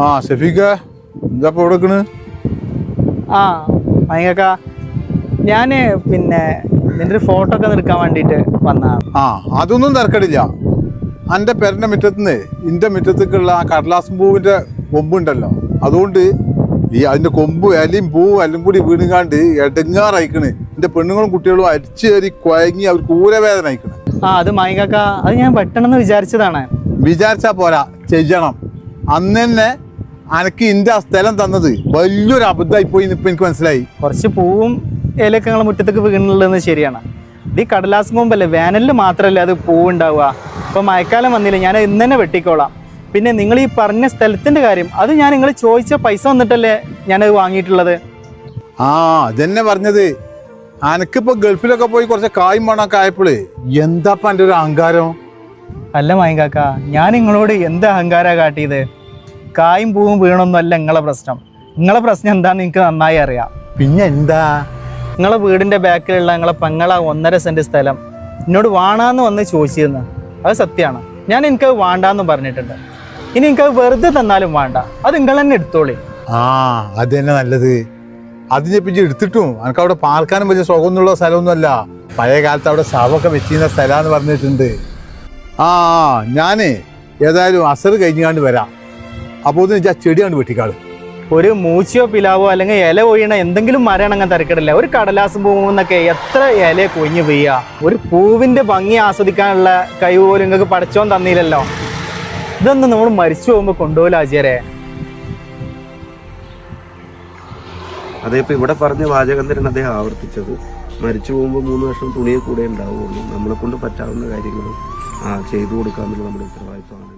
ആ ഷെഫീഖ എന്താ ഇപ്പൊ എവിടെ? ആ മയങ്ങക്ക ഞാന് പിന്നെ നിന്റെ ഒരു ഫോട്ടോ ഒക്കെ എടുക്കാൻ വേണ്ടിട്ട് വന്നതാണ്. ആ അതൊന്നും തിരക്കടില്ല. എൻ്റെ പെരൻ്റെ മുറ്റത്തുനിന്ന് എൻ്റെ മുറ്റത്തേക്കുള്ള ആ കടലാസം പൂവിൻ്റെ കൊമ്പുണ്ടല്ലോ, അതുകൊണ്ട് ഈ അതിൻ്റെ കൊമ്പ് ഇലയും പൂവും എല്ലാം കൂടി വീണുകാണ്ട് എടങ്ങാറയക്കണ്. എൻ്റെ പെണ്ണുങ്ങളും കുട്ടികളും അരിച്ചു കയറി കുഴങ്ങി അവർക്ക് ഊരവേദന അയക്കണ്. ആ അത് മയങ്ങക്ക, അത് ഞാൻ പെട്ടെന്ന് വിചാരിച്ചതാണ്. വിചാരിച്ചാ പോരാ, ചെയ്യണം. അന്ന് തന്നെ അനക്ക് ഇന്റെ ആ സ്ഥലം തന്നത് വലിയൊരു അബദ്ധമായി പോയി ഇപ്പൊ എനിക്ക് മനസ്സിലായി. കുറച്ച് പൂവും ഇലയൊക്കെ നിങ്ങളെ മുറ്റത്തേക്ക് വീണുള്ളതെന്ന് ശരിയാണ്. ഇത് ഈ കടലാസ് കൊമ്പല്ലേ, വേനലിൽ മാത്രമല്ലേ അത് പൂവുണ്ടാവുക. ഇപ്പൊ മഴക്കാലം വന്നില്ല, ഞാൻ ഇന്ന് തന്നെ വെട്ടിക്കോളാം. പിന്നെ നിങ്ങൾ ഈ പറഞ്ഞ സ്ഥലത്തിന്റെ കാര്യം അത് ഞാൻ നിങ്ങൾ ചോദിച്ച പൈസ വന്നിട്ടല്ലേ ഞാനത് വാങ്ങിയിട്ടുള്ളത്. ആ അതെന്നെ പറഞ്ഞത്. അനക്കിപ്പോ ഗൾഫിലൊക്കെ പോയി കുറച്ച് കായും മണൊക്കെ ആയപ്പോളേ എന്താപ്പ എൻ്റെ ഒരു അഹങ്കാരം. അല്ല മയങ്കാക്ക, ഞാൻ നിങ്ങളോട് എന്ത് അഹങ്കാരാ കാട്ടിയത്? കായും പൂവും വീണൊന്നുമല്ല നിങ്ങളെ പ്രശ്നം. നിങ്ങളെ പ്രശ്നം എന്താണെന്ന് എനിക്ക് നന്നായി അറിയാം. പിന്നെ എന്താ? നിങ്ങളെ വീടിന്റെ ബാക്കിലുള്ള നിങ്ങളെ പെങ്ങളെ 1.5 സെന്റ് സ്ഥലം എന്നോട് വാണാന്ന് വന്ന് ചോദിച്ചിരുന്നു. അത് സത്യമാണ്. ഞാൻ എനിക്കത് വേണ്ടാന്ന് പറഞ്ഞിട്ടുണ്ട്. ഇനി എനിക്കത് വെറുതെ തന്നാലും വേണ്ട, അത് നിങ്ങൾ തന്നെ എടുത്തോളി. ആ അത് തന്നെ നല്ലത്. അതിനെ പിന്നെ എടുത്തിട്ടും എനിക്ക് അവിടെ പാർക്കാനും വലിയ സുഖമൊന്നുള്ള സ്ഥലമൊന്നുമല്ല. പഴയ കാലത്ത് അവിടെ ശവമൊക്കെ വെച്ചിരുന്ന സ്ഥലമാന്ന് പറഞ്ഞിട്ടുണ്ട്. ആ ഞാനേ ഏതായാലും അസർ കഴിഞ്ഞാണ്ട് വരാം. അപ്പോൾ ഒന്ന് ആ ചെടിയാണ്ട് വെട്ടിക്കാള്. ഒരു മൂച്ചിയോ പിലാവോ അല്ലെങ്കിൽ ഇല കൊയ്യണ എന്തെങ്കിലും മരമാണ് അങ്ങനെ തിരക്കിടില്ല. ഒരു കടലാസും പൂവെന്നൊക്കെ എത്ര ഇല കൊഞ്ഞു പെയ്യുക. ഒരു പൂവിന്റെ ഭംഗി ആസ്വദിക്കാനുള്ള കഴിവ് പോലും നിങ്ങൾക്ക് പഠിച്ചോൻ തന്നില്ലല്ലോ. ഇതൊന്നും നമ്മൾ മരിച്ചു പോകുമ്പോൾ കൊണ്ടുപോകില്ല ആചാര്യ. അതേപ്പോ ഇവിടെ പറഞ്ഞ വാചകം തന്നെയാണ് അദ്ദേഹം ആവർത്തിച്ചത്. മരിച്ചു പോകുമ്പോൾ 3 വർഷം തുണിയെ കൂടെ ഉണ്ടാവുള്ളൂ. നമ്മളെ കൊണ്ട് പറ്റാവുന്ന കാര്യങ്ങൾ ചെയ്തു കൊടുക്കാന്നുള്ളത് നമ്മുടെ ഉത്തരവാദിത്വമാണ്.